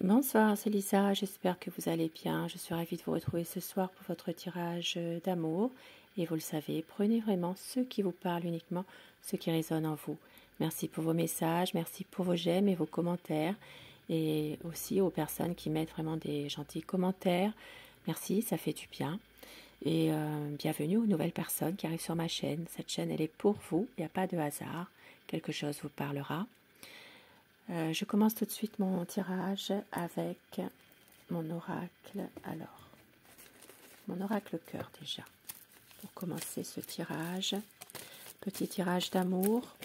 Bonsoir, c'est Lisa, j'espère que vous allez bien. Je suis ravie de vous retrouver ce soir pour votre tirage d'amour. Et vous le savez, prenez vraiment ce qui vous parle uniquement, ce qui résonne en vous. Merci pour vos messages, merci pour vos j'aime et vos commentaires. Et aussi aux personnes qui mettent vraiment des gentils commentaires. Merci, ça fait du bien. Et bienvenue aux nouvelles personnes qui arrivent sur ma chaîne. Cette chaîne, elle est pour vous, il n'y a pas de hasard. Quelque chose vous parlera. Je commence tout de suite mon tirage avec mon oracle. Alors, mon oracle cœur déjà. Pour commencer ce tirage, petit tirage d'amour.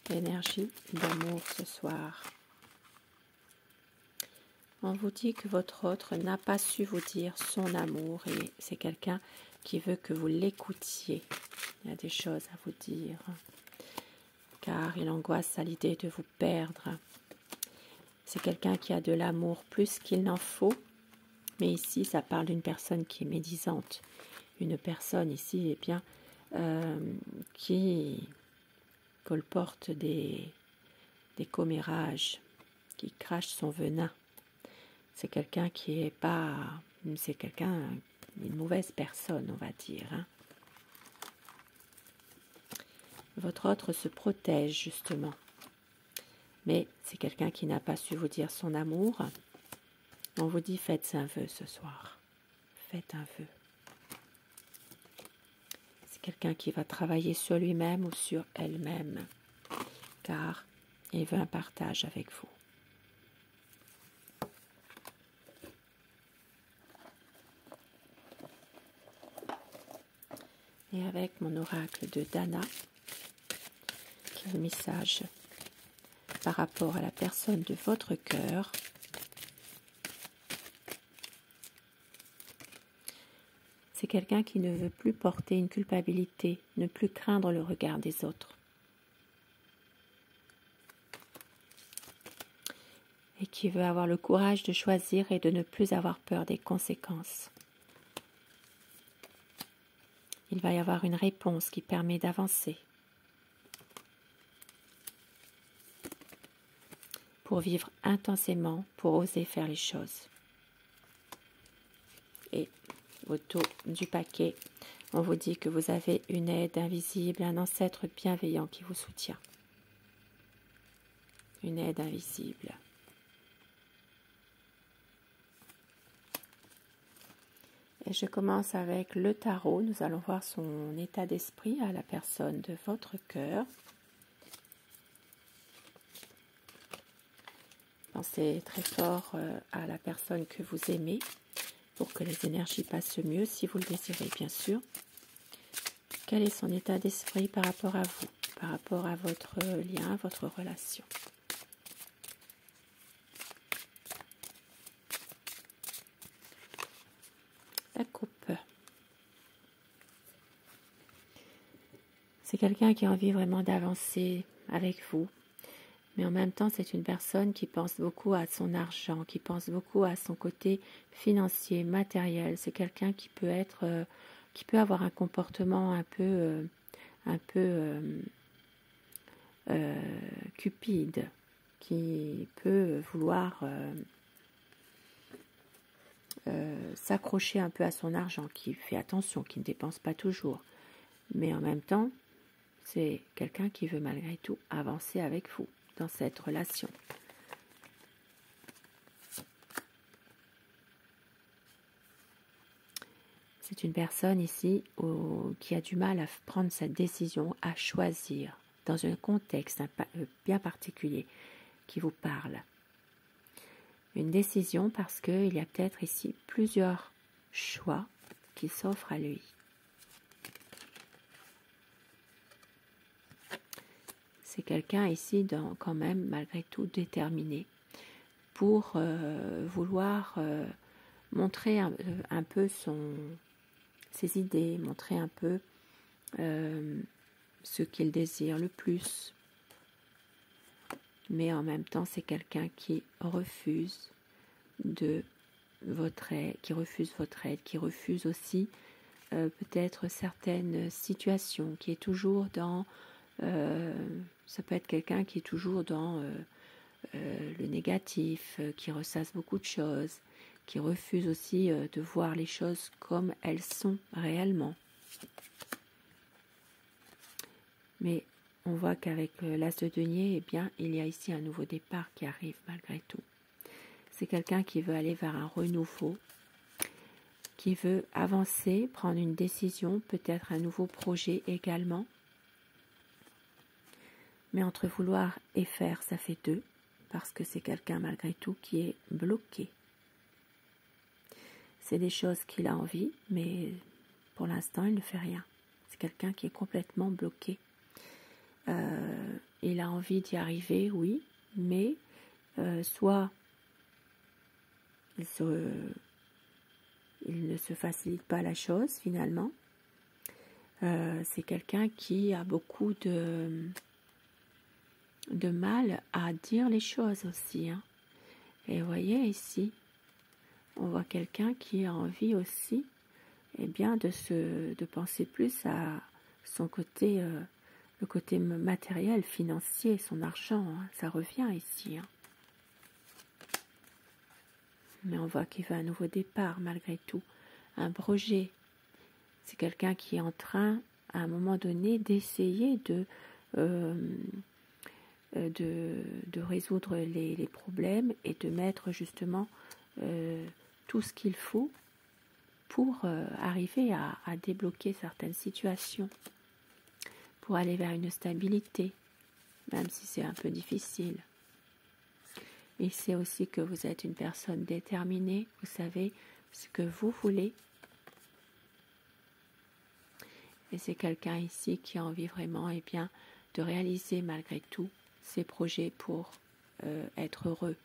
Énergie d'amour ce soir. On vous dit que votre autre n'a pas su vous dire son amour et c'est quelqu'un qui veut que vous l'écoutiez. Il y a des choses à vous dire. Car il angoisse à l'idée de vous perdre. C'est quelqu'un qui a de l'amour plus qu'il n'en faut, mais ici ça parle d'une personne qui est médisante, une personne ici eh bien, qui colporte des commérages, qui crache son venin. C'est quelqu'un qui est pas, c'est quelqu'un, une mauvaise personne on va dire. Hein. Votre autre se protège justement. Mais c'est quelqu'un qui n'a pas su vous dire son amour. On vous dit faites un vœu ce soir. Faites un vœu. C'est quelqu'un qui va travailler sur lui-même ou sur elle-même. Car il veut un partage avec vous. Et avec mon oracle de Dana, quel message par rapport à la personne de votre cœur. C'est quelqu'un qui ne veut plus porter une culpabilité, ne plus craindre le regard des autres. Et qui veut avoir le courage de choisir et de ne plus avoir peur des conséquences. Il va y avoir une réponse qui permet d'avancer. Pour vivre intensément, pour oser faire les choses. Et autour du paquet, on vous dit que vous avez une aide invisible, un ancêtre bienveillant qui vous soutient. Une aide invisible. Et je commence avec le tarot. Nous allons voir son état d'esprit à la personne de votre cœur. Pensez très fort à la personne que vous aimez pour que les énergies passent mieux, si vous le désirez, bien sûr. Quel est son état d'esprit par rapport à vous, par rapport à votre lien, votre relation? La coupe. C'est quelqu'un qui a envie vraiment d'avancer avec vous. Mais en même temps, c'est une personne qui pense beaucoup à son argent, qui pense beaucoup à son côté financier, matériel. C'est quelqu'un qui peut être, qui peut avoir un comportement un peu cupide, qui peut vouloir s'accrocher un peu à son argent, qui fait attention, qui ne dépense pas toujours. Mais en même temps, c'est quelqu'un qui veut malgré tout avancer avec vous dans cette relation. C'est une personne ici qui a du mal à prendre cette décision, à choisir dans un contexte bien particulier qui vous parle. Une décision parce qu'il y a peut-être ici plusieurs choix qui s'offrent à lui. C'est quelqu'un ici quand même malgré tout déterminé pour vouloir montrer un peu ses idées, montrer un peu ce qu'il désire le plus. Mais en même temps, c'est quelqu'un qui refuse votre aide, qui refuse aussi peut-être certaines situations, qui est toujours dans Ça peut être quelqu'un qui est toujours dans le négatif, qui ressasse beaucoup de choses, qui refuse aussi de voir les choses comme elles sont réellement. Mais on voit qu'avec l'as de denier, eh bien, il y a ici un nouveau départ qui arrive malgré tout. C'est quelqu'un qui veut aller vers un renouveau, qui veut avancer, prendre une décision, peut-être un nouveau projet également. Mais entre vouloir et faire, ça fait deux, parce que c'est quelqu'un malgré tout qui est bloqué. C'est des choses qu'il a envie, mais pour l'instant, il ne fait rien. C'est quelqu'un qui est complètement bloqué. Il a envie d'y arriver, oui, mais soit il ne se facilite pas la chose finalement. C'est quelqu'un qui a beaucoup de mal à dire les choses aussi. Hein. Et vous voyez ici, on voit quelqu'un qui a envie aussi bien, de penser plus à son côté, le côté matériel, financier, son argent. Hein. Ça revient ici. Hein. Mais on voit qu'il veut un nouveau départ malgré tout, un projet. C'est quelqu'un qui est en train, à un moment donné, d'essayer de résoudre les problèmes et de mettre justement tout ce qu'il faut pour arriver à débloquer certaines situations, pour aller vers une stabilité, même si c'est un peu difficile. Il sait aussi que vous êtes une personne déterminée, vous savez ce que vous voulez. Et c'est quelqu'un ici qui a envie vraiment bien, de réaliser malgré tout ses projets pour être heureux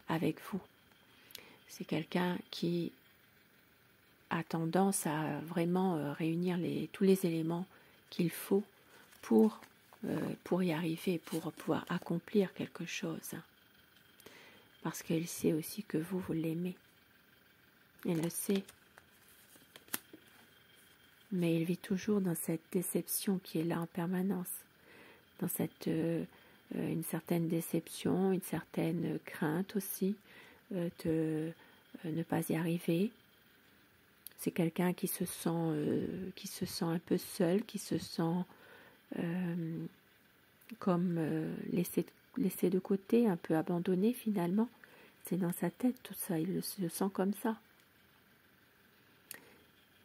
avec vous. C'est quelqu'un qui a tendance à vraiment réunir tous les éléments qu'il faut pour y arriver, pour pouvoir accomplir quelque chose. Parce qu'il sait aussi que vous l'aimez. Il le sait. Mais il vit toujours dans cette déception qui est là en permanence. Dans une certaine déception, une certaine crainte aussi de ne pas y arriver. C'est quelqu'un qui se sent un peu seul, qui se sent comme laissé de côté, un peu abandonné finalement. C'est dans sa tête tout ça, il se sent comme ça.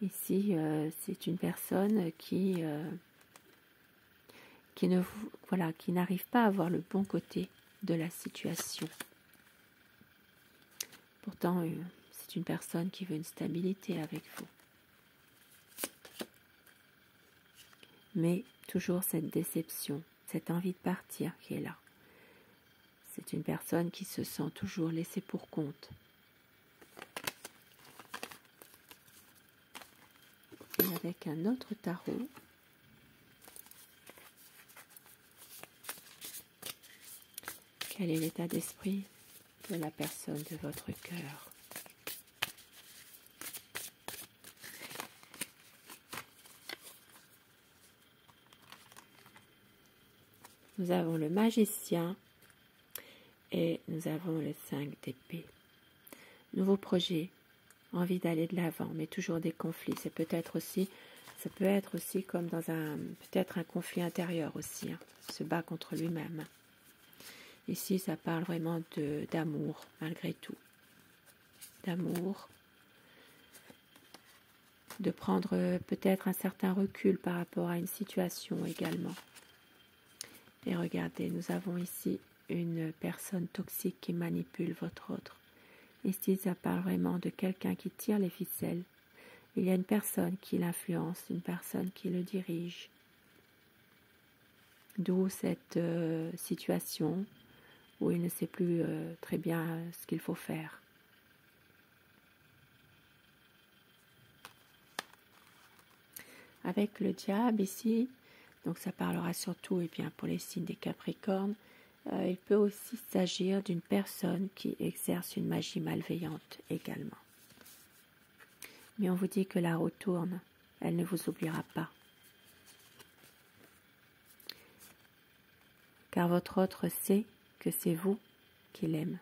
Ici, c'est une personne qui n'arrive pas à voir le bon côté de la situation. Pourtant, c'est une personne qui veut une stabilité avec vous. Mais toujours cette déception, cette envie de partir qui est là. C'est une personne qui se sent toujours laissée pour compte. Et avec un autre tarot, quel est l'état d'esprit de la personne de votre cœur? Nous avons le magicien et nous avons le 5 d'épée. Nouveau projet, envie d'aller de l'avant, mais toujours des conflits. Ça peut être aussi comme dans peut-être un conflit intérieur aussi, hein, se bat contre lui-même. Ici, ça parle vraiment d'amour, malgré tout. D'amour, de prendre peut-être un certain recul par rapport à une situation également. Et regardez, nous avons ici une personne toxique qui manipule votre autre. Ici, ça parle vraiment de quelqu'un qui tire les ficelles. Il y a une personne qui l'influence, une personne qui le dirige. D'où cette situation où il ne sait plus très bien ce qu'il faut faire. Avec le diable ici, donc ça parlera surtout pour les signes des Capricornes, il peut aussi s'agir d'une personne qui exerce une magie malveillante également. Mais on vous dit que la roue tourne, elle ne vous oubliera pas. car votre autre sait que c'est vous qu'il aime.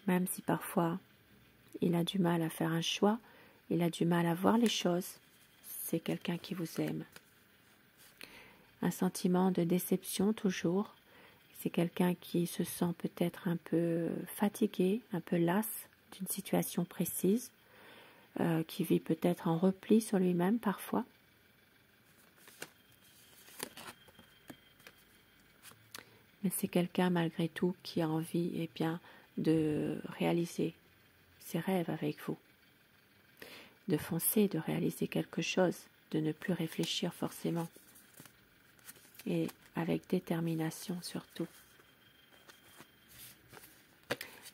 Même si parfois il a du mal à faire un choix, il a du mal à voir les choses, c'est quelqu'un qui vous aime. Un sentiment de déception toujours, c'est quelqu'un qui se sent peut-être un peu fatigué, un peu las d'une situation précise, qui vit peut-être en repli sur lui-même parfois. Mais c'est quelqu'un malgré tout qui a envie de réaliser ses rêves avec vous, de foncer, de réaliser quelque chose, de ne plus réfléchir forcément, et avec détermination surtout.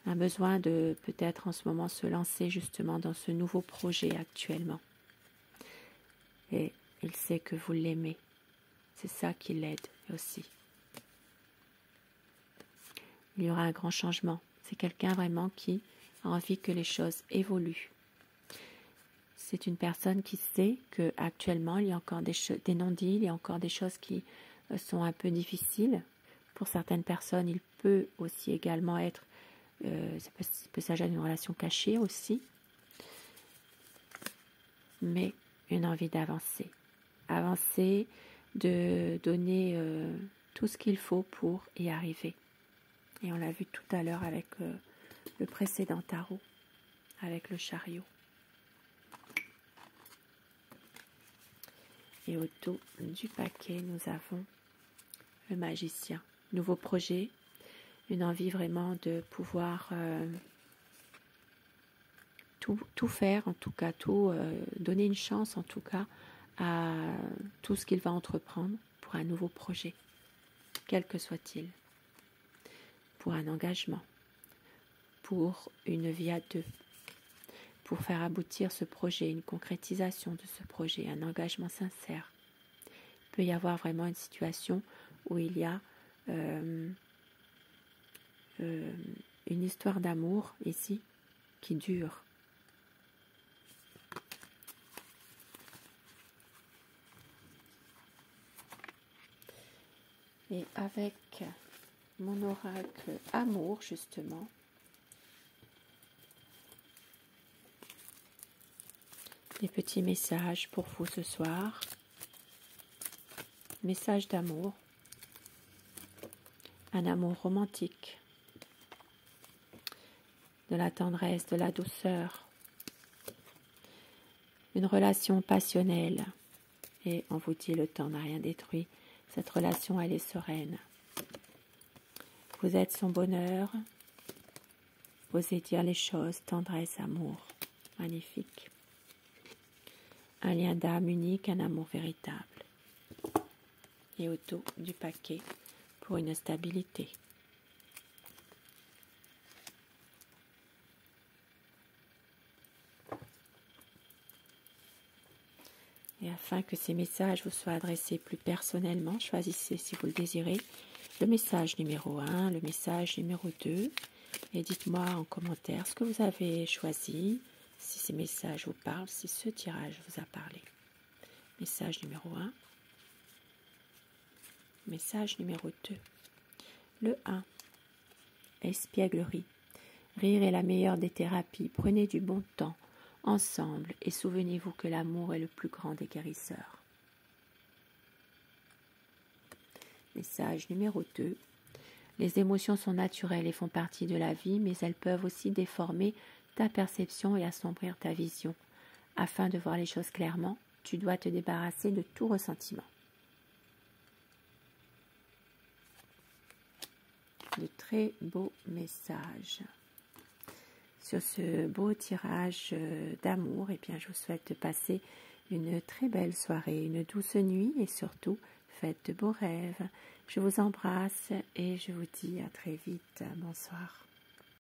Un besoin de peut-être en ce moment se lancer justement dans ce nouveau projet actuellement. Et il sait que vous l'aimez. C'est ça qui l'aide aussi. Il y aura un grand changement. C'est quelqu'un vraiment qui a envie que les choses évoluent. C'est une personne qui sait qu'actuellement, il y a encore des non-dits, il y a encore des choses qui sont un peu difficiles. Pour certaines personnes, il peut aussi également être, ça peut s'agir d'une relation cachée aussi, mais une envie d'avancer. Avancer, de donner tout ce qu'il faut pour y arriver. Et on l'a vu tout à l'heure avec le précédent tarot, avec le chariot. Et au dos du paquet, nous avons le magicien. Nouveau projet, une envie vraiment de pouvoir tout faire, en tout cas, donner une chance en tout cas à tout ce qu'il va entreprendre pour un nouveau projet, quel que soit-il, pour un engagement, pour une vie à deux, pour faire aboutir ce projet, une concrétisation de ce projet, un engagement sincère. Il peut y avoir vraiment une situation où il y a une histoire d'amour ici qui dure. Et avec mon oracle amour justement, des petits messages pour vous ce soir. Message d'amour. Un amour romantique. De la tendresse, de la douceur. Une relation passionnelle. Et on vous dit, le temps n'a rien détruit. Cette relation, elle est sereine. Vous êtes son bonheur. Osez dire les choses, tendresse, amour. Magnifique. Un lien d'âme unique, un amour véritable. Et au dos du paquet pour une stabilité. Et afin que ces messages vous soient adressés plus personnellement, choisissez, si vous le désirez, le message numéro 1, le message numéro 2. Et dites-moi en commentaire ce que vous avez choisi, si ces messages vous parlent, si ce tirage vous a parlé. Message numéro 1. Message numéro 2. Le 1. Espièglerie. Rire est la meilleure des thérapies. Prenez du bon temps ensemble et souvenez-vous que l'amour est le plus grand des guérisseurs. Message numéro 2. Les émotions sont naturelles et font partie de la vie, mais elles peuvent aussi déformer ta perception et assombrir ta vision. Afin de voir les choses clairement, tu dois te débarrasser de tout ressentiment. De très beaux messages. Sur ce beau tirage d'amour, je vous souhaite de passer une très belle soirée, une douce nuit et surtout, faites de beaux rêves. Je vous embrasse et je vous dis à très vite. Bonsoir.